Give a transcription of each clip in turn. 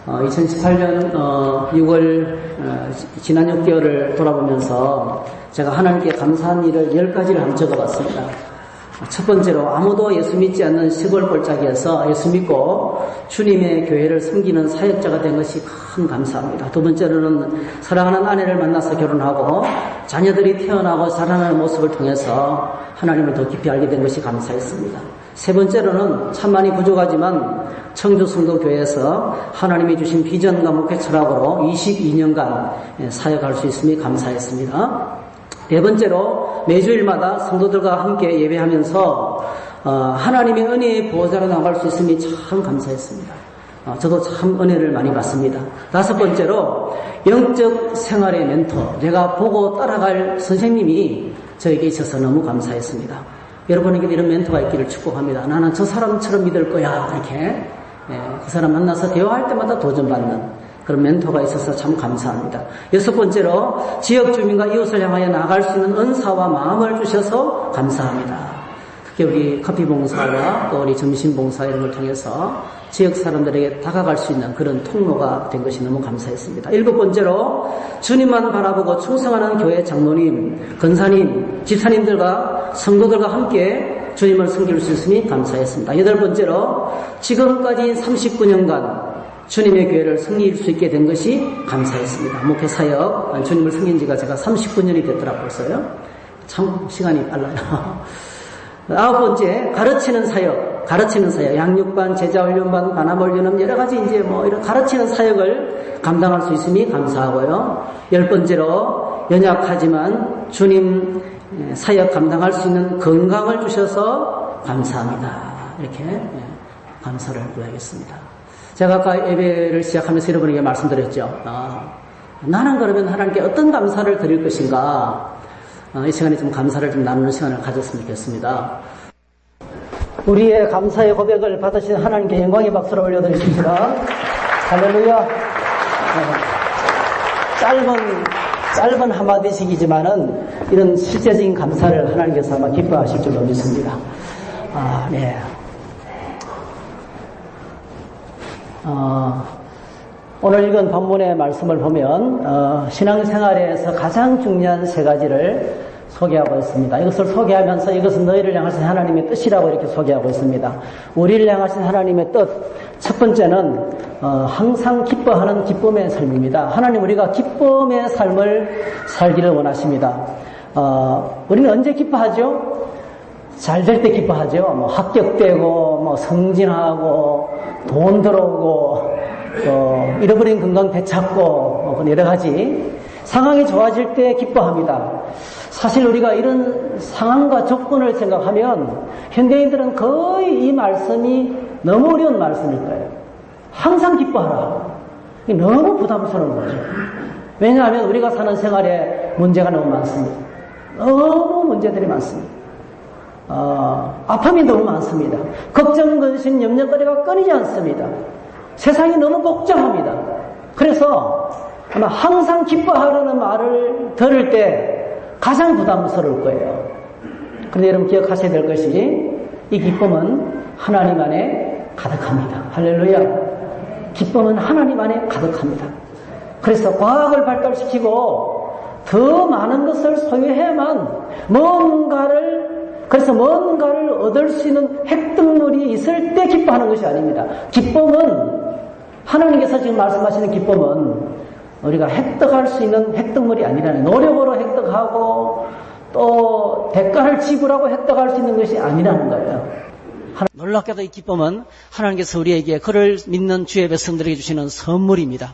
2018년 6월 지난 6개월을 돌아보면서 제가 하나님께 감사한 일을 10가지를 한번 적어봤습니다. 첫 번째로 아무도 예수 믿지 않는 시골 골짜기에서 예수 믿고 주님의 교회를 섬기는 사역자가 된 것이 큰 감사합니다. 두 번째로는 사랑하는 아내를 만나서 결혼하고 자녀들이 태어나고 자라나는 모습을 통해서 하나님을 더 깊이 알게 된 것이 감사했습니다. 세 번째로는 참 많이 부족하지만 청주 성도교회에서 하나님이 주신 비전과 목회 철학으로 22년간 사역할 수 있음이 감사했습니다. 네 번째로 매주일마다 성도들과 함께 예배하면서 하나님의 은혜의 보호자로 나갈 수 있음이 참 감사했습니다. 저도 참 은혜를 많이 받습니다. 다섯 번째로 영적 생활의 멘토, 내가 보고 따라갈 선생님이 저에게 있어서 너무 감사했습니다. 여러분에게 이런 멘토가 있기를 축복합니다. 나는 저 사람처럼 믿을 거야, 이렇게 그 사람 만나서 대화할 때마다 도전받는 그런 멘토가 있어서 참 감사합니다. 여섯 번째로 지역 주민과 이웃을 향하여 나아갈 수 있는 은사와 마음을 주셔서 감사합니다. 특히 우리 커피 봉사와 또 우리 점심 봉사 이런 걸 통해서 지역 사람들에게 다가갈 수 있는 그런 통로가 된 것이 너무 감사했습니다. 일곱 번째로 주님만 바라보고 충성하는 교회 장로님, 권사님, 집사님들과 성도들과 함께 주님을 섬길 수 있음이 감사했습니다. 여덟 번째로 지금까지 39년간 주님의 교회를 섬길 수 있게 된 것이 감사했습니다. 목회 사역, 주님을 섬긴 지가 제가 39년이 됐더라고요. 벌써요. 참 시간이 빨라요. 아홉 번째, 가르치는 사역, 양육반, 제자훈련반, 반합훈련은 여러 가지 이제 이런 가르치는 사역을 감당할 수 있음이 감사하고요. 열 번째로, 연약하지만 주님 사역 감당할 수 있는 건강을 주셔서 감사합니다. 이렇게 감사를 구하겠습니다. 제가 아까 예배를 시작하면서 여러분에게 말씀드렸죠. 나는 그러면 하나님께 어떤 감사를 드릴 것인가? 이 시간에 좀 감사를 좀 나누는 시간을 가졌으면 좋겠습니다. 우리의 감사의 고백을 받으신 하나님께 영광의 박수를 올려드리십니다. 할렐루야. 짧은 한마디씩이지만은 이런 실제적인 감사를 하나님께서 아마 기뻐하실 줄로 믿습니다. 네. 오늘 읽은 본문의 말씀을 보면 신앙생활에서 가장 중요한 세 가지를 소개하고 있습니다. 이것을 소개하면서 이것은 너희를 향하신 하나님의 뜻이라고 이렇게 소개하고 있습니다. 우리를 향하신 하나님의 뜻, 첫 번째는 항상 기뻐하는 기쁨의 삶입니다. 하나님 우리가 기쁨의 삶을 살기를 원하십니다. 우리는 언제 기뻐하죠? 잘 될 때 기뻐하죠. 합격되고 승진하고 돈 들어오고 잃어버린 건강 되찾고 여러 가지 상황이 좋아질 때 기뻐합니다. 사실 우리가 이런 상황과 조건을 생각하면 현대인들은 거의 이 말씀이 너무 어려운 말씀일 거예요. 항상 기뻐하라. 너무 부담스러운 거죠. 왜냐하면 우리가 사는 생활에 문제가 너무 많습니다. 너무 문제들이 많습니다. 아픔이 너무 많습니다. 걱정, 근심, 염려거리가 끊이지 않습니다. 세상이 너무 복잡합니다. 그래서 아마 항상 기뻐하라는 말을 들을 때 가장 부담스러울 거예요. 그런데 여러분 기억하셔야 될 것이 이 기쁨은 하나님 안에 가득합니다. 할렐루야. 기쁨은 하나님 안에 가득합니다. 그래서 과학을 발달시키고 더 많은 것을 소유해야만 뭔가를 얻을 수 있는 획득물이 있을 때 기뻐하는 것이 아닙니다. 기쁨은 하나님께서 지금 말씀하시는 기쁨은 우리가 획득할 수 있는 획득물이 아니라는, 노력으로 획득하고 또 대가를 지불하고 획득할 수 있는 것이 아니라는 거예요. 놀랍게도 이 기쁨은 하나님께서 우리에게 그를 믿는 주의 백성들에게 주시는 선물입니다.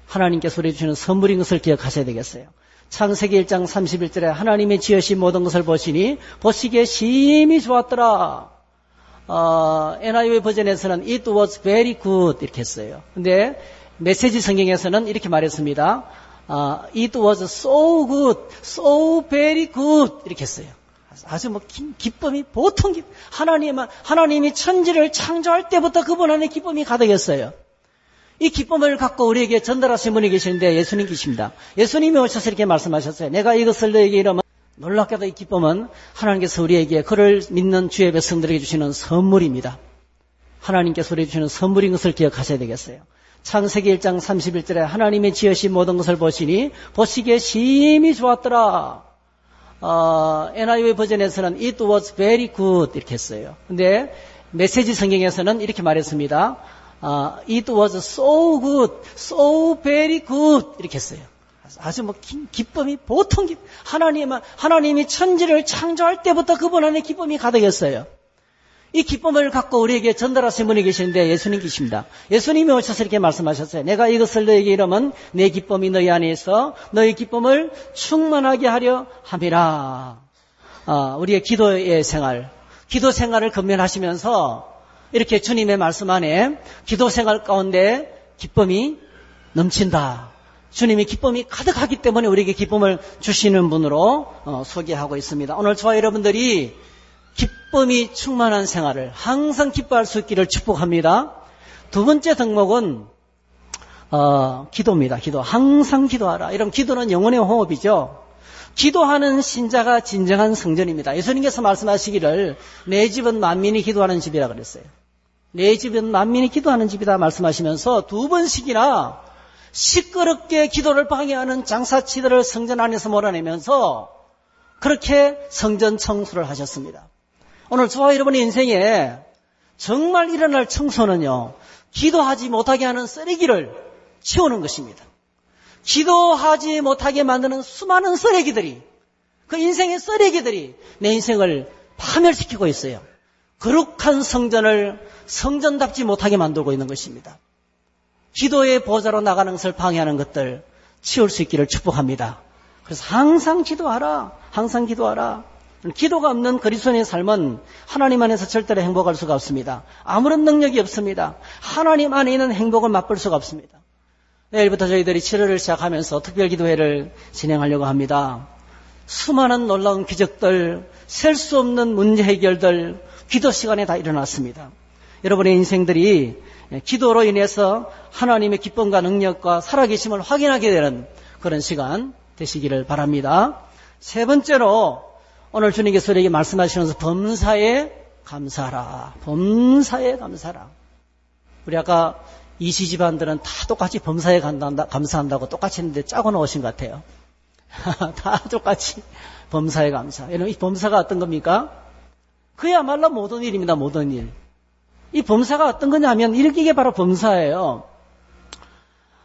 하나님께서 우리에게 주시는 선물인 것을 기억하셔야 되겠어요. 창세기 1장 31절에 하나님의 지으신 모든 것을 보시니 보시기에 심히 좋았더라. NIV 버전에서는 it was very good 이렇게 했어요. 근데 메시지 성경에서는 이렇게 말했습니다. It was so good, so very good 이렇게 했어요. 아주 기쁨이 보통 하나님이 천지를 창조할 때부터 그분 안에 기쁨이 가득했어요. 이 기쁨을 갖고 우리에게 전달하신 분이 계시는데 예수님 계십니다. 예수님이 오셔서 이렇게 말씀하셨어요. 내가 이것을 너에게 이르면 놀랍게도 이 기쁨은 하나님께서 우리에게 그를 믿는 주의 백성들에게 주시는 선물입니다. 하나님께서 우리에게 주시는 선물인 것을 기억하셔야 되겠어요. 창세기 1장 31절에 하나님이 지으신 모든 것을 보시니 보시기에 심히 좋았더라. NIV 버전에서는 it was very good 이렇게 했어요. 근데 메시지 성경에서는 이렇게 말했습니다. it was so good, so very good 이렇게 했어요. 아주 기쁨이 보통 하나님이 천지를 창조할 때부터 그분 안에 기쁨이 가득했어요. 이 기쁨을 갖고 우리에게 전달하신 분이 계시는데 예수님이십니다. 예수님이 오셔서 이렇게 말씀하셨어요. 내가 이것을 너에게 이르면 내 기쁨이 너희 안에 있어 너희 기쁨을 충만하게 하려 함이라. 우리의 기도의 생활, 기도 생활을 건면하시면서 이렇게 주님의 말씀 안에 기도 생활 가운데 기쁨이 넘친다. 주님이 기쁨이 가득하기 때문에 우리에게 기쁨을 주시는 분으로 소개하고 있습니다. 오늘 저와 여러분들이 기쁨이 충만한 생활을 항상 기뻐할 수 있기를 축복합니다. 두 번째 덕목은 기도입니다. 기도. 항상 기도하라. 이런 기도는 영혼의 호흡이죠. 기도하는 신자가 진정한 성전입니다. 예수님께서 말씀하시기를 내 집은 만민이 기도하는 집이라 그랬어요. 내 집은 만민이 기도하는 집이다 말씀하시면서 두 번씩이나 시끄럽게 기도를 방해하는 장사치들을 성전 안에서 몰아내면서 그렇게 성전 청소를 하셨습니다. 오늘 저와 여러분의 인생에 정말 일어날 청소는요, 기도하지 못하게 하는 쓰레기를 치우는 것입니다. 기도하지 못하게 만드는 수많은 쓰레기들이, 그 인생의 쓰레기들이 내 인생을 파멸시키고 있어요. 거룩한 성전을 성전답지 못하게 만들고 있는 것입니다. 기도의 보좌로 나가는 것을 방해하는 것들 치울 수 있기를 축복합니다. 그래서 항상 기도하라. 항상 기도하라. 기도가 없는 그리스도인의 삶은 하나님 안에서 절대로 행복할 수가 없습니다. 아무런 능력이 없습니다. 하나님 안에 있는 행복을 맛볼 수가 없습니다. 내일부터 저희들이 7월을 시작하면서 특별기도회를 진행하려고 합니다. 수많은 놀라운 기적들, 셀 수 없는 문제 해결들, 기도 시간에 다 일어났습니다. 여러분의 인생들이 기도로 인해서 하나님의 기쁨과 능력과 살아계심을 확인하게 되는 그런 시간 되시기를 바랍니다. 세 번째로 오늘 주님께서 우리에게 말씀하시면서 범사에 감사하라. 범사에 감사하라. 우리 아까 이시 집안들은 다 똑같이 범사에 감사한다고 똑같이 했는데 짜고 나오신 것 같아요. 다 똑같이 범사에 감사. 여러분, 이 범사가 어떤 겁니까? 그야말로 모든 일입니다. 모든 일. 이 범사가 어떤 거냐면 이게 바로 범사예요.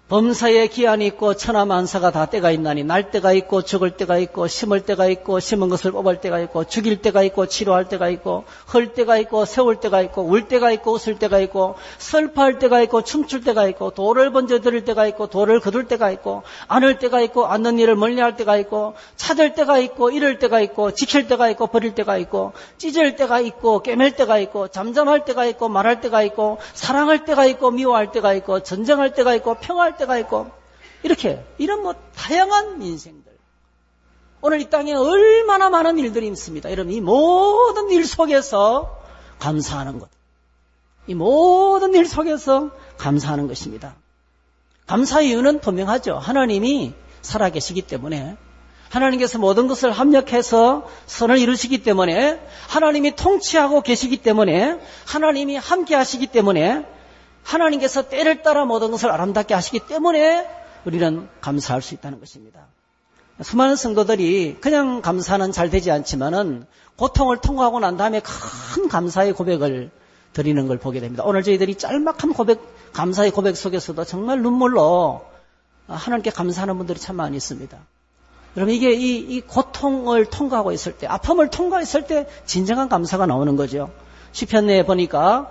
범사에 기한이 있고 천하만사가 다 때가 있나니 날 때가 있고 죽을 때가 있고 심을 때가 있고 심은 것을 뽑을 때가 있고 죽일 때가 있고 치료할 때가 있고 헐 때가 있고 세울 때가 있고 울 때가 있고 웃을 때가 있고 슬퍼할 때가 있고 춤출 때가 있고 돌을 번져드릴 때가 있고 돌을 거둘 때가 있고 안을 때가 있고 앉는 일을 멀리할 때가 있고 찾을 때가 있고 잃을 때가 있고 지킬 때가 있고 버릴 때가 있고 찢을 때가 있고 깨맬 때가 있고 잠잠할 때가 있고 말할 때가 있고 사랑할 때가 있고 미워할 때가 있고 전쟁할 때가 있고 평화할 때가 있고 이렇게 이런 다양한 인생들. 오늘 이 땅에 얼마나 많은 일들이 있습니다. 여러분, 이 모든 일 속에서 감사하는 것. 이 모든 일 속에서 감사하는 것입니다. 감사의 이유는 분명하죠. 하나님이 살아계시기 때문에, 하나님께서 모든 것을 합력해서 선을 이루시기 때문에, 하나님이 통치하고 계시기 때문에, 하나님이 함께 하시기 때문에, 하나님께서 때를 따라 모든 것을 아름답게 하시기 때문에 우리는 감사할 수 있다는 것입니다. 수많은 성도들이 그냥 감사는 잘 되지 않지만은 고통을 통과하고 난 다음에 큰 감사의 고백을 드리는 걸 보게 됩니다. 오늘 저희들이 짤막한 감사의 고백 속에서도 정말 눈물로 하나님께 감사하는 분들이 참 많이 있습니다. 여러분, 이게 이 고통을 통과하고 있을 때, 아픔을 통과했을 때 진정한 감사가 나오는 거죠. 시편에 보니까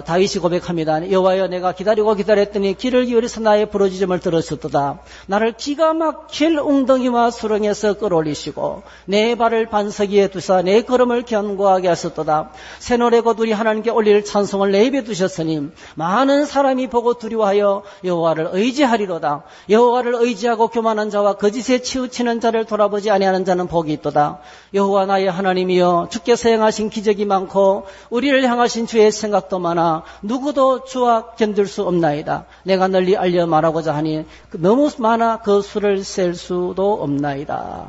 다윗이 고백합니다. 여호와여, 내가 기다리고 기다렸더니 귀를 기울여서 나의 부르짖음을 들으셨도다. 나를 기가 막힐 웅덩이와 수렁에서 끌어올리시고 내 발을 반석 위에 두사 내 걸음을 견고하게 하셨도다. 새노래 곧 우리 하나님께 올릴 찬송을 내 입에 두셨으니 많은 사람이 보고 두려워하여 여호와를 의지하리로다. 여호와를 의지하고 교만한 자와 거짓에 치우치는 자를 돌아보지 아니하는 자는 복이 있도다. 여호와 나의 하나님이여, 주께서 행하신 기적이 많고 우리를 향하신 주의 생각도 많아 누구도 주와 견딜 수 없나이다. 내가 널리 알려 말하고자 하니 너무 많아 그 수를 셀 수도 없나이다.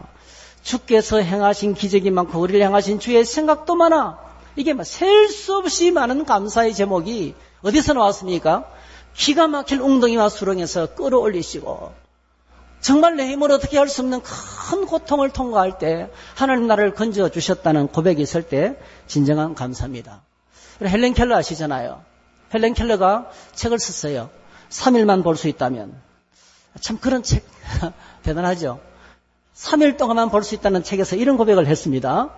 주께서 행하신 기적이 많고 우리를 향하신 주의 생각도 많아. 이게 셀 수 없이 많은 감사의 제목이 어디서 나왔습니까? 기가 막힐 웅덩이와 수렁에서 끌어올리시고 정말 내 힘으로 어떻게 할 수 없는 큰 고통을 통과할 때 하나님 나를 건져주셨다는 고백이 있을 때 진정한 감사입니다. 헬렌 켈러 아시잖아요. 헬렌 켈러가 책을 썼어요. 3일만 볼 수 있다면. 참 그런 책 대단하죠. 3일 동안만 볼 수 있다는 책에서 이런 고백을 했습니다.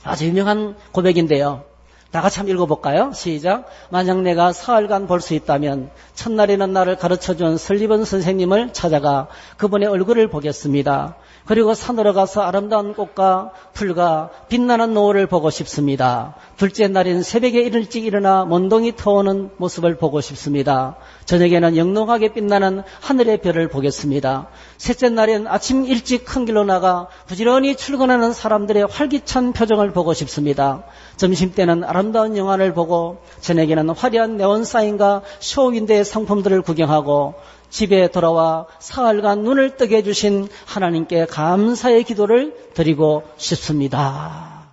아주 유명한 고백인데요. 다 같이 한번 읽어볼까요? 시작. 만약 내가 사흘간 볼 수 있다면 첫날에는 나를 가르쳐준 설리번 선생님을 찾아가 그분의 얼굴을 보겠습니다. 그리고 산으로 가서 아름다운 꽃과 풀과 빛나는 노을을 보고 싶습니다. 둘째 날인 새벽에 일찍 일어나 먼동이 터오는 모습을 보고 싶습니다. 저녁에는 영롱하게 빛나는 하늘의 별을 보겠습니다. 셋째 날엔 아침 일찍 큰 길로 나가 부지런히 출근하는 사람들의 활기찬 표정을 보고 싶습니다. 점심때는 아름다운 영화를 보고 저녁에는 화려한 네온사인과 쇼윈도의 상품들을 구경하고 집에 돌아와 사흘간 눈을 뜨게 해주신 하나님께 감사의 기도를 드리고 싶습니다.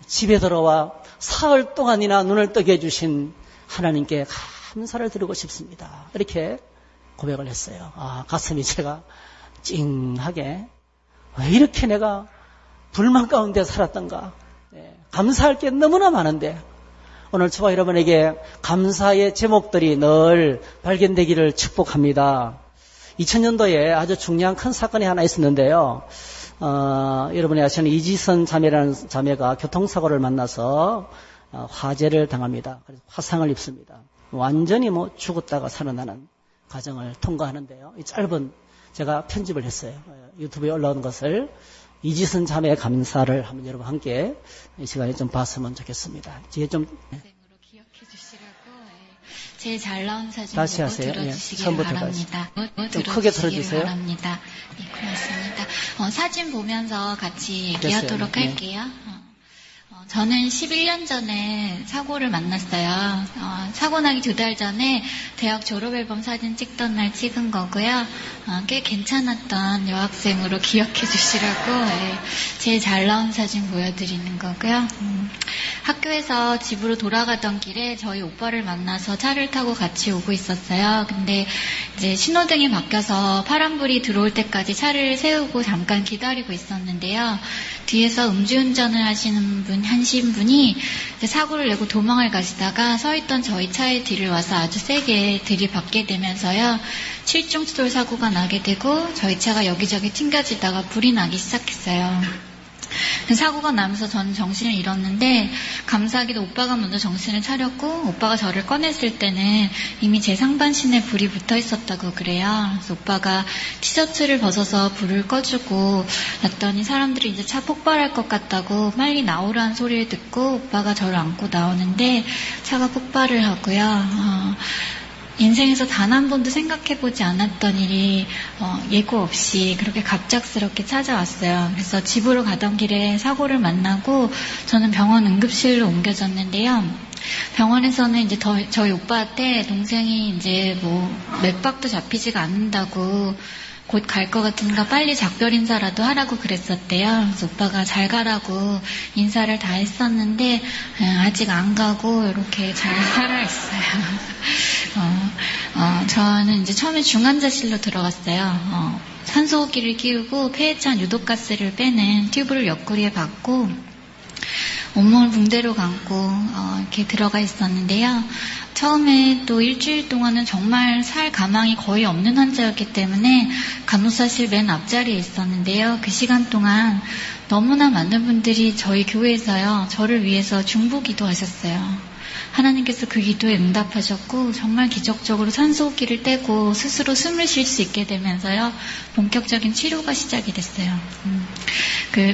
집에 돌아와 사흘 동안이나 눈을 뜨게 해주신 하나님께 감사를 드리고 싶습니다. 이렇게 고백을 했어요. 가슴이 제가 찡하게 왜 이렇게 내가 불만 가운데 살았던가. 감사할 게 너무나 많은데 오늘 저와 여러분에게 감사의 제목들이 늘 발견되기를 축복합니다. 2000년도에 아주 중요한 큰 사건이 하나 있었는데요. 여러분이 아시는 이지선 자매라는 자매가 교통사고를 만나서 화재를 당합니다. 그래서 화상을 입습니다. 완전히 죽었다가 살아나는 과정을 통과하는데요. 이 짧은 제가 편집을 했어요. 유튜브에 올라온 것을 이지선 자매의 감사를 한번 여러분 함께 이 시간에 좀 봤으면 좋겠습니다. 뒤에 좀 기억해 주시라고 제일 잘 나온 사진 다시 보고 하세요. 들어주시길 바랍니다. 좀 크게 들어주세요. 바랍니다. 네, 고맙습니다. 사진 보면서 같이 얘기하도록 할게요. 저는 11년 전에 사고를 만났어요. 사고 나기 2달 전에 대학 졸업앨범 사진 찍던 날 찍은 거고요. 꽤 괜찮았던 여학생으로 기억해 주시라고 제일 잘 나온 사진 보여드리는 거고요. 학교에서 집으로 돌아가던 길에 저희 오빠를 만나서 차를 타고 같이 오고 있었어요. 근데 이제 신호등이 바뀌어서 파란불이 들어올 때까지 차를 세우고 잠깐 기다리고 있었는데요. 뒤에서 음주운전을 하시는 분이 사고를 내고 도망을 가시다가 서 있던 저희 차의 뒤를 와서 아주 세게 들이받게 되면서요. 7중추돌 사고가 나게 되고 저희 차가 여기저기 튕겨지다가 불이 나기 시작했어요. 사고가 나면서 저는 정신을 잃었는데 감사하게도 오빠가 먼저 정신을 차렸고 오빠가 저를 꺼냈을 때는 이미 제 상반신에 불이 붙어 있었다고 그래요. 그래서 오빠가 티셔츠를 벗어서 불을 꺼주고 났더니 사람들이 이제 차 폭발할 것 같다고 빨리 나오라는 소리를 듣고 오빠가 저를 안고 나오는데 차가 폭발을 하고요. 인생에서 단 한 번도 생각해보지 않았던 일이 예고 없이 그렇게 갑작스럽게 찾아왔어요. 그래서 집으로 가던 길에 사고를 만나고 저는 병원 응급실로 옮겨졌는데요. 병원에서는 이제 저희 오빠한테 동생이 이제 맥박도 잡히지가 않는다고 곧 갈 것 같으니까 빨리 작별 인사라도 하라고 그랬었대요. 그래서 오빠가 잘 가라고 인사를 다 했었는데 아직 안 가고 이렇게 잘 살아있어요. 저는 이제 처음에 중환자실로 들어갔어요. 산소호흡기를 끼우고 폐에 찬 유독가스를 빼는 튜브를 옆구리에 박고 온몸을 붕대로 감고 이렇게 들어가 있었는데요. 처음에 또 일주일 동안은 정말 살 가망이 거의 없는 환자였기 때문에 간호사실 맨 앞자리에 있었는데요. 그 시간 동안 너무나 많은 분들이 저희 교회에서요. 저를 위해서 중보 기도하셨어요. 하나님께서 그 기도에 응답하셨고 정말 기적적으로 산소호흡기를 떼고 스스로 숨을 쉴 수 있게 되면서요. 본격적인 치료가 시작이 됐어요.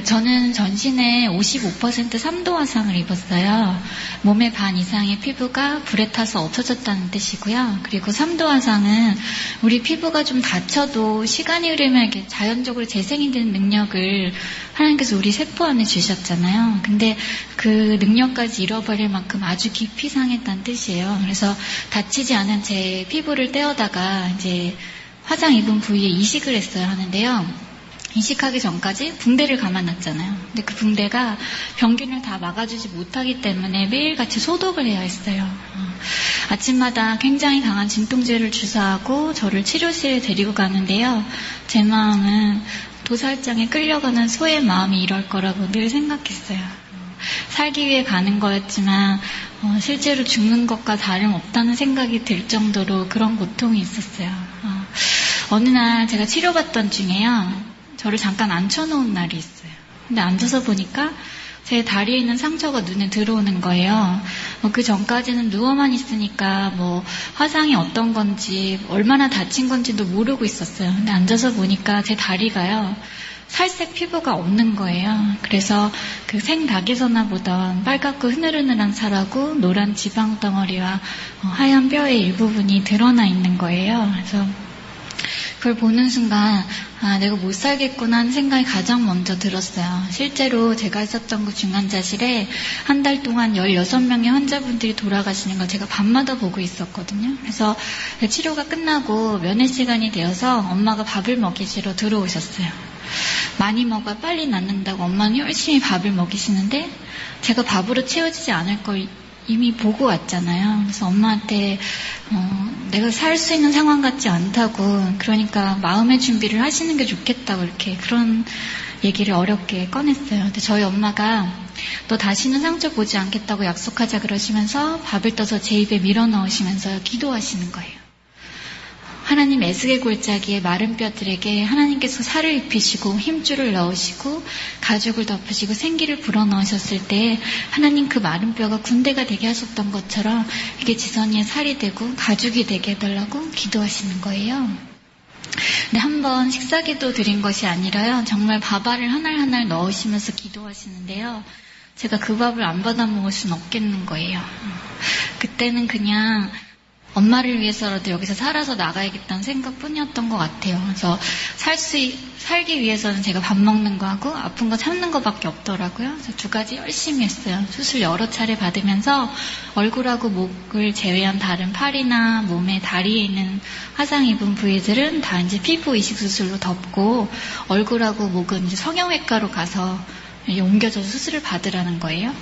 저는 전신에 55% 3도 화상을 입었어요. 몸의 반 이상의 피부가 불에 타서 없어졌다는 뜻이고요. 그리고 3도 화상은 우리 피부가 좀 다쳐도 시간이 흐르면 이렇게 자연적으로 재생이 되는 능력을 하나님께서 우리 세포 안에 주셨잖아요. 근데 그 능력까지 잃어버릴 만큼 아주 깊이 상했다는 뜻이에요. 그래서 다치지 않은 제 피부를 떼어다가 이제 화상 입은 부위에 이식을 했어야 하는데요. 이식하기 전까지 붕대를 감아놨잖아요. 근데 그 붕대가 병균을 다 막아주지 못하기 때문에 매일같이 소독을 해야 했어요. 아침마다 굉장히 강한 진통제를 주사하고 저를 치료실에 데리고 가는데요. 제 마음은 도살장에 끌려가는 소의 마음이 이럴 거라고 늘 생각했어요. 살기 위해 가는 거였지만 실제로 죽는 것과 다름없다는 생각이 들 정도로 그런 고통이 있었어요. 어느 날 제가 치료받던 중에요. 저를 잠깐 앉혀놓은 날이 있어요. 근데 앉아서 보니까 제 다리에 있는 상처가 눈에 들어오는 거예요. 그 전까지는 누워만 있으니까 화상이 어떤 건지 얼마나 다친 건지도 모르고 있었어요. 근데 앉아서 보니까 제 다리가요. 살색 피부가 없는 거예요. 그래서 그 생닭에서나 보던 빨갛고 흐느흐느한 살하고 노란 지방 덩어리와 하얀 뼈의 일부분이 드러나 있는 거예요. 그래서 그걸 보는 순간 내가 못 살겠구나 하는 생각이 가장 먼저 들었어요. 실제로 제가 있었던 그 중환자실에 한 달 동안 16명의 환자분들이 돌아가시는 걸 제가 밤마다 보고 있었거든요. 그래서 치료가 끝나고 면회 시간이 되어서 엄마가 밥을 먹이시러 들어오셨어요. 많이 먹어야 빨리 낫는다고 엄마는 열심히 밥을 먹이시는데 제가 밥으로 채워지지 않을 걸 이미 보고 왔잖아요. 그래서 엄마한테 내가 살 수 있는 상황 같지 않다고, 그러니까 마음의 준비를 하시는 게 좋겠다고 이렇게 그런 얘기를 어렵게 꺼냈어요. 근데 저희 엄마가 너 다시는 상처 보지 않겠다고 약속하자 그러시면서 밥을 떠서 제 입에 밀어 넣으시면서 기도하시는 거예요. 하나님 에스겔 골짜기에 마른 뼈들에게 하나님께서 살을 입히시고 힘줄을 넣으시고 가죽을 덮으시고 생기를 불어넣으셨을 때 하나님 그 마른 뼈가 군대가 되게 하셨던 것처럼 이게 지선이의 살이 되고 가죽이 되게 해달라고 기도하시는 거예요. 근데 한번 식사기도 드린 것이 아니라요. 정말 밥알을 하나하나 넣으시면서 기도하시는데요. 제가 그 밥을 안 받아 먹을 수는 없겠는 거예요. 그때는 그냥 엄마를 위해서라도 여기서 살아서 나가야겠다는 생각뿐이었던 것 같아요. 그래서 살기 위해서는 제가 밥 먹는 거 하고 아픈 거 참는 거밖에 없더라고요. 그래서 두 가지 열심히 했어요. 수술 여러 차례 받으면서 얼굴하고 목을 제외한 다른 팔이나 몸에 다리에 있는 화상 입은 부위들은 다 이제 피부 이식 수술로 덮고 얼굴하고 목은 이제 성형외과로 가서 옮겨져서 수술을 받으라는 거예요.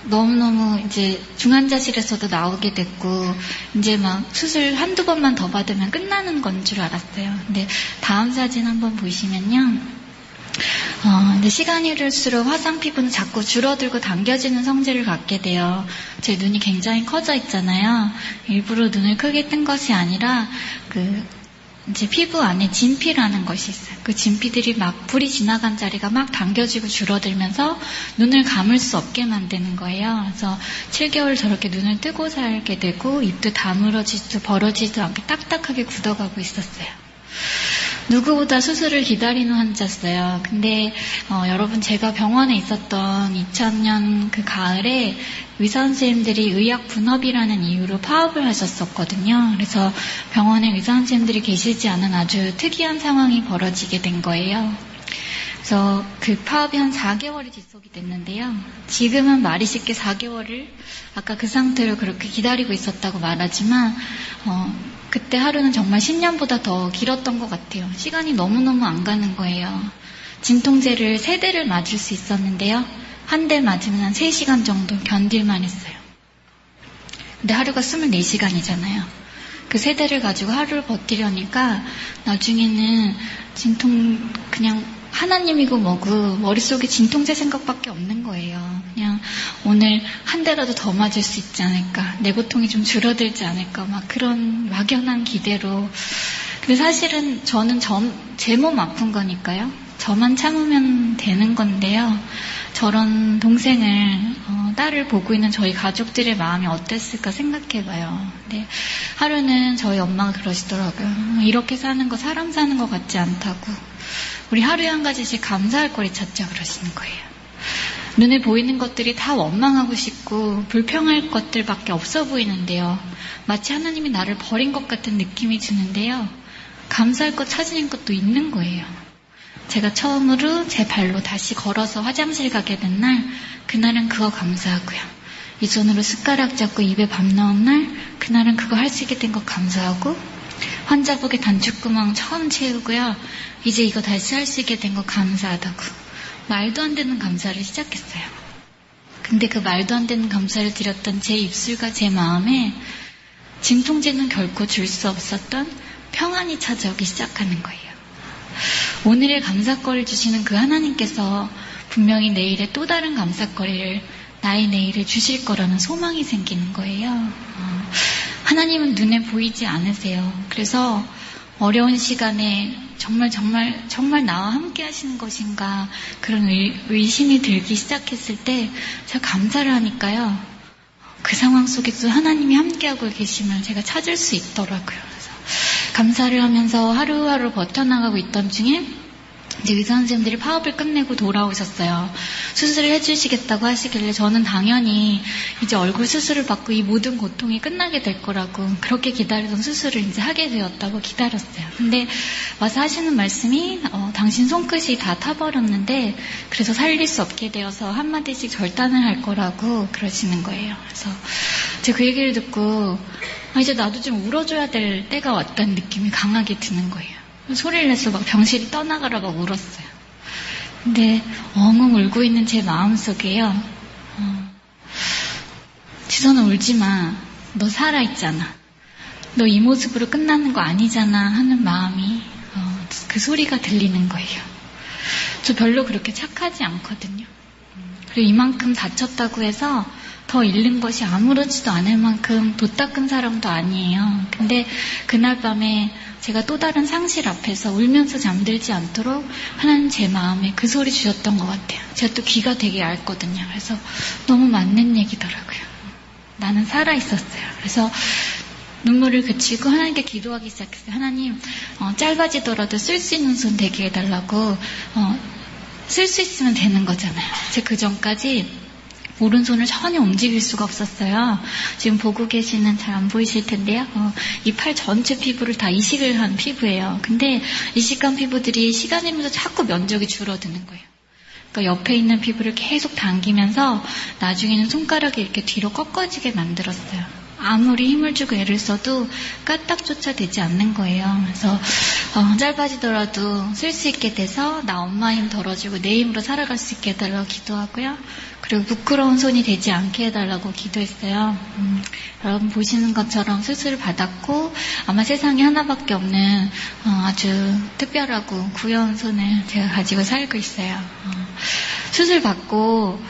너무너무 이제 중환자실에서도 나오게 됐고 이제 막 수술 한두 번만 더 받으면 끝나는 건 줄 알았어요. 근데 다음 사진 한번 보시면요. 근데 시간이 흐를수록 화상 피부는 자꾸 줄어들고 당겨지는 성질을 갖게 돼요. 제 눈이 굉장히 커져 있잖아요. 일부러 눈을 크게 뜬 것이 아니라 이제 피부 안에 진피라는 것이 있어요. 그 진피들이 막 불이 지나간 자리가 막 당겨지고 줄어들면서 눈을 감을 수 없게 만드는 거예요. 그래서 7개월 저렇게 눈을 뜨고 살게 되고 입도 다물어지지도 벌어지지도 않게 딱딱하게 굳어가고 있었어요. 누구보다 수술을 기다리는 환자였어요. 근데 여러분 제가 병원에 있었던 2000년 그 가을에 의사 선생님들이 의학 분업이라는 이유로 파업을 하셨었거든요. 그래서 병원에 의사 선생님들이 계시지 않은 아주 특이한 상황이 벌어지게 된 거예요. 그래서 그 파업이 한 4개월이 지속이 됐는데요. 지금은 말이 쉽게 4개월을 아까 그 상태로 그렇게 기다리고 있었다고 말하지만 그때 하루는 정말 10년보다 더 길었던 것 같아요. 시간이 너무너무 안 가는 거예요. 진통제를 3대를 맞을 수 있었는데요. 한 대 맞으면 한 3시간 정도 견딜만 했어요. 근데 하루가 24시간이잖아요. 그 3대를 가지고 하루를 버티려니까 나중에는 그냥 하나님이고 뭐고 머릿속에 진통제 생각밖에 없는 거예요. 그냥 오늘 한 대라도 더 맞을 수 있지 않을까, 내 고통이 좀 줄어들지 않을까, 막 그런 막연한 기대로. 근데 사실은 저는 제 몸 아픈 거니까요. 저만 참으면 되는 건데요. 저런 동생을 딸을 보고 있는 저희 가족들의 마음이 어땠을까 생각해봐요. 근데 하루는 저희 엄마가 그러시더라고요. 이렇게 사는 거 사람 사는 것 같지 않다고. 우리 하루에 한 가지씩 감사할 거리 찾자 그러시는 거예요. 눈에 보이는 것들이 다 원망하고 싶고 불평할 것들밖에 없어 보이는데요. 마치 하나님이 나를 버린 것 같은 느낌이 드는데요. 감사할 것 찾으는 것도 있는 거예요. 제가 처음으로 제 발로 다시 걸어서 화장실 가게 된 날, 그날은 그거 감사하고요. 이전으로 숟가락 잡고 입에 밥 넣은 날, 그날은 그거 할 수 있게 된 거 감사하고, 환자복에 단추구멍 처음 채우고요. 이제 이거 다시 할 수 있게 된 거 감사하다고. 말도 안 되는 감사를 시작했어요. 근데 그 말도 안 되는 감사를 드렸던 제 입술과 제 마음에 진통제는 결코 줄 수 없었던 평안이 찾아오기 시작하는 거예요. 오늘의 감사거리를 주시는 그 하나님께서 분명히 내일의 또 다른 감사거리를 나의 내일에 주실 거라는 소망이 생기는 거예요. 하나님은 눈에 보이지 않으세요. 그래서 어려운 시간에 정말 나와 함께 하시는 것인가 그런 의심이 들기 시작했을 때 제가 감사를 하니까요. 그 상황 속에서 하나님이 함께하고 계심을 제가 찾을 수 있더라고요. 그래서 감사를 하면서 하루하루 버텨나가고 있던 중에 이제 의사 선생님들이 파업을 끝내고 돌아오셨어요. 수술을 해주시겠다고 하시길래 저는 당연히 이제 얼굴 수술을 받고 이 모든 고통이 끝나게 될 거라고 그렇게 기다리던 수술을 이제 하게 되었다고 기다렸어요. 근데 와서 하시는 말씀이 당신 손끝이 다 타버렸는데 그래서 살릴 수 없게 되어서 한마디씩 절단을 할 거라고 그러시는 거예요. 그래서 제가 그 얘기를 듣고 이제 나도 좀 울어줘야 될 때가 왔다는 느낌이 강하게 드는 거예요. 소리를 내서 막 병실이 떠나가라 막 울었어요. 근데 엉엉 울고 있는 제 마음속에요. 지선아 울지 마. 너 살아있잖아. 너 이 모습으로 끝나는 거 아니잖아 하는 마음이 그 소리가 들리는 거예요. 저 별로 그렇게 착하지 않거든요. 그리고 이만큼 다쳤다고 해서 더 잃는 것이 아무렇지도 않을 만큼 도 닦은 사람도 아니에요. 근데 그날 밤에 제가 또 다른 상실 앞에서 울면서 잠들지 않도록 하나님 제 마음에 그 소리 주셨던 것 같아요. 제가 또 귀가 되게 얇거든요. 그래서 너무 맞는 얘기더라고요. 나는 살아있었어요. 그래서 눈물을 그치고 하나님께 기도하기 시작했어요. 하나님, 짧아지더라도 쓸 수 있는 손 되게 해달라고. 쓸 수 있으면 되는 거잖아요. 제가 그 전까지 오른손을 전혀 움직일 수가 없었어요. 지금 보고 계시는 잘 안 보이실 텐데요. 이 팔 전체 피부를 다 이식을 한 피부예요. 근데 이식한 피부들이 시간이 흐르면서 자꾸 면적이 줄어드는 거예요. 그러니까 옆에 있는 피부를 계속 당기면서 나중에는 손가락이 이렇게 뒤로 꺾어지게 만들었어요. 아무리 힘을 주고 애를 써도 까딱조차 되지 않는 거예요. 그래서 짧아지더라도 쓸 수 있게 돼서 나 엄마 힘 덜어주고 내 힘으로 살아갈 수 있게 해달라고 기도하고요. 그리고 부끄러운 손이 되지 않게 해달라고 기도했어요. 여러분 보시는 것처럼 수술을 받았고 아마 세상에 하나밖에 없는 아주 특별하고 구여운 손을 제가 가지고 살고 있어요. 수술 받고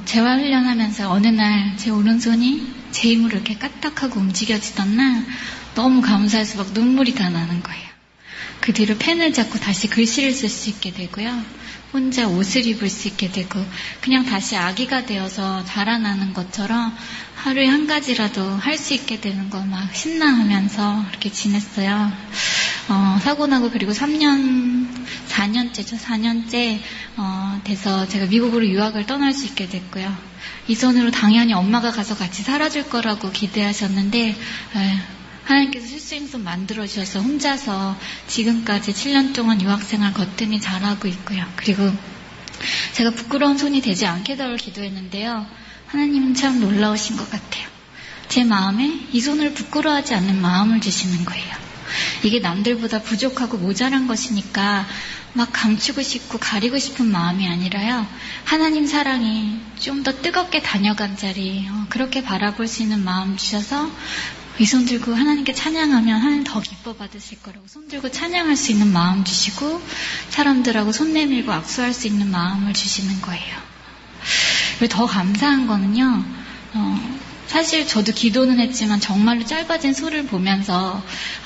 재활훈련하면서 어느 날 제 오른손이 제 힘으로 이렇게 까딱하고 움직여지던 날 너무 감사해서 막 눈물이 다 나는 거예요. 그 뒤로 펜을 잡고 다시 글씨를 쓸 수 있게 되고요. 혼자 옷을 입을 수 있게 되고 그냥 다시 아기가 되어서 자라나는 것처럼 하루에 한 가지라도 할 수 있게 되는 거 막 신나하면서 이렇게 지냈어요. 사고 나고 그리고 4년째죠. 4년째 돼서 제가 미국으로 유학을 떠날 수 있게 됐고요. 이 손으로 당연히 엄마가 가서 같이 살아줄 거라고 기대하셨는데 하나님께서 쓸 수 있는 손 만들어주셔서 혼자서 지금까지 7년 동안 유학생활 거뜬히 잘하고 있고요. 그리고 제가 부끄러운 손이 되지 않게 해달라고 기도했는데요. 하나님은 참 놀라우신 것 같아요. 제 마음에 이 손을 부끄러워하지 않는 마음을 주시는 거예요. 이게 남들보다 부족하고 모자란 것이니까 막 감추고 싶고 가리고 싶은 마음이 아니라요. 하나님 사랑이 좀 더 뜨겁게 다녀간 자리 그렇게 바라볼 수 있는 마음 주셔서 이 손 들고 하나님께 찬양하면 하나님 더 기뻐 받으실 거라고 손 들고 찬양할 수 있는 마음 주시고 사람들하고 손 내밀고 악수할 수 있는 마음을 주시는 거예요. 더 감사한 거는요. 사실 저도 기도는 했지만 정말로 짧아진 소를 보면서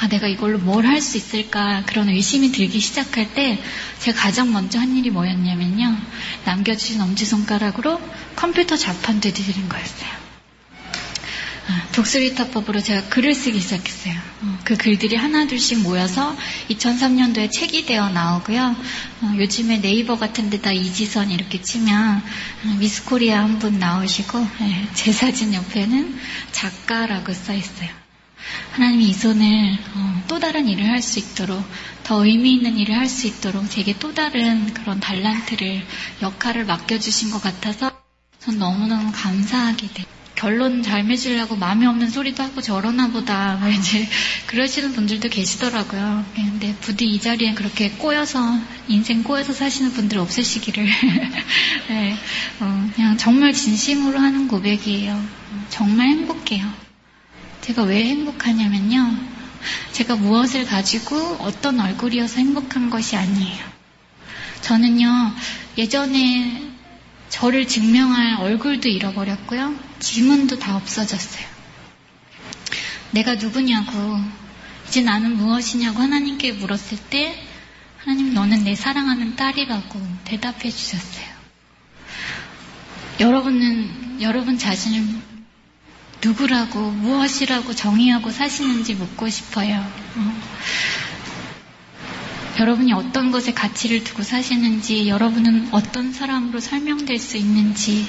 내가 이걸로 뭘 할 수 있을까 그런 의심이 들기 시작할 때 제가 가장 먼저 한 일이 뭐였냐면요. 남겨주신 엄지손가락으로 컴퓨터 자판도 드린 거였어요. 독수리타법으로 제가 글을 쓰기 시작했어요. 그 글들이 하나둘씩 모여서 2003년도에 책이 되어 나오고요. 요즘에 네이버 같은 데다 이지선 이렇게 치면 미스코리아 한 분 나오시고 제 사진 옆에는 작가라고 써 있어요. 하나님이 이 손을 또 다른 일을 할 수 있도록 더 의미 있는 일을 할 수 있도록 제게 또 다른 그런 달란트를 역할을 맡겨주신 것 같아서 전 너무너무 감사하게 돼요. 결론 잘 맺으려고 마음에 없는 소리도 하고 저러나 보다. 뭐 이제 그러시는 분들도 계시더라고요. 근데 부디 이 자리에 그렇게 인생 꼬여서 사시는 분들 없으시기를. 네, 그냥 정말 진심으로 하는 고백이에요. 정말 행복해요. 제가 왜 행복하냐면요. 제가 무엇을 가지고 어떤 얼굴이어서 행복한 것이 아니에요. 저는요, 예전에 저를 증명할 얼굴도 잃어버렸고요. 지문도 다 없어졌어요. 내가 누구냐고, 이제 나는 무엇이냐고 하나님께 물었을 때 하나님 너는 내 사랑하는 딸이라고 대답해 주셨어요. 여러분은 여러분 자신을 누구라고 무엇이라고 정의하고 사시는지 묻고 싶어요. 여러분이 어떤 것에 가치를 두고 사시는지, 여러분은 어떤 사람으로 설명될 수 있는지.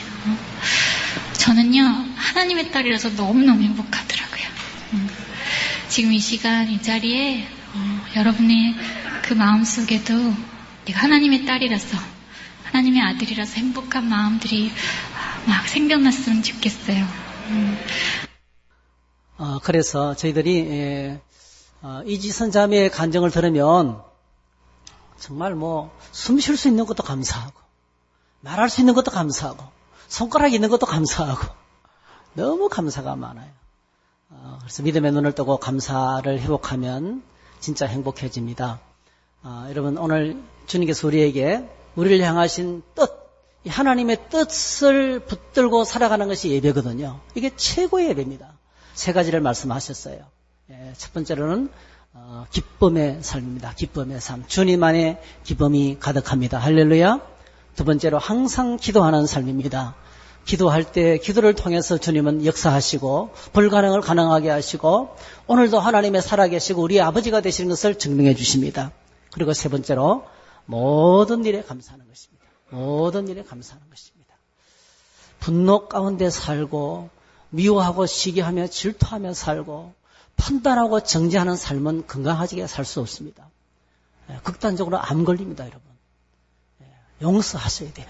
저는요, 하나님의 딸이라서 너무너무 행복하더라고요. 지금 이 시간, 이 자리에 여러분의 그 마음속에도 내가 하나님의 딸이라서, 하나님의 아들이라서 행복한 마음들이 막 생겨났으면 좋겠어요. 그래서 저희들이 이지선 자매의 간증을 들으면 정말 숨 쉴 수 있는 것도 감사하고, 말할 수 있는 것도 감사하고, 손가락 있는 것도 감사하고, 너무 감사가 많아요. 그래서 믿음의 눈을 뜨고 감사를 회복하면 진짜 행복해집니다. 여러분, 오늘 주님께서 우리를 향하신 뜻, 하나님의 뜻을 붙들고 살아가는 것이 예배거든요. 이게 최고의 예배입니다. 세 가지를 말씀하셨어요. 첫 번째로는 기쁨의 삶입니다. 기쁨의 삶. 주님 안에 기쁨이 가득합니다. 할렐루야. 두 번째로 항상 기도하는 삶입니다. 기도할 때 기도를 통해서 주님은 역사하시고 불가능을 가능하게 하시고 오늘도 하나님의 살아계시고 우리 아버지가 되시는 것을 증명해 주십니다. 그리고 세 번째로 모든 일에 감사하는 것입니다. 모든 일에 감사하는 것입니다. 분노 가운데 살고 미워하고 시기하며 질투하며 살고 판단하고 정죄하는 삶은 건강하게 살 수 없습니다. 극단적으로 암 걸립니다, 여러분. 용서하셔야 돼요.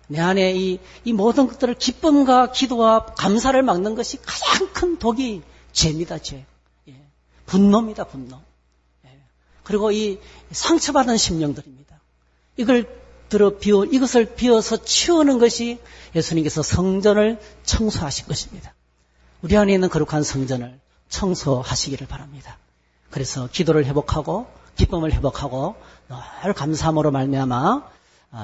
내 안에 이 모든 것들을 기쁨과 기도와 감사를 막는 것이 가장 큰 독이 죄입니다, 죄. 분노입니다, 분노. 그리고 이 상처받은 심령들입니다. 이것을 비워서 치우는 것이 예수님께서 성전을 청소하신 것입니다. 우리 안에 있는 거룩한 성전을 청소하시기를 바랍니다. 그래서 기도를 회복하고 기쁨을 회복하고 늘 감사함으로 말미암아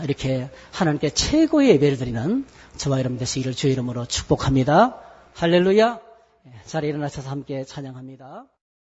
이렇게 하나님께 최고의 예배를 드리는 저와 여러분 되시기를 주의 이름으로 축복합니다. 할렐루야. 자리에 일어나셔서 함께 찬양합니다.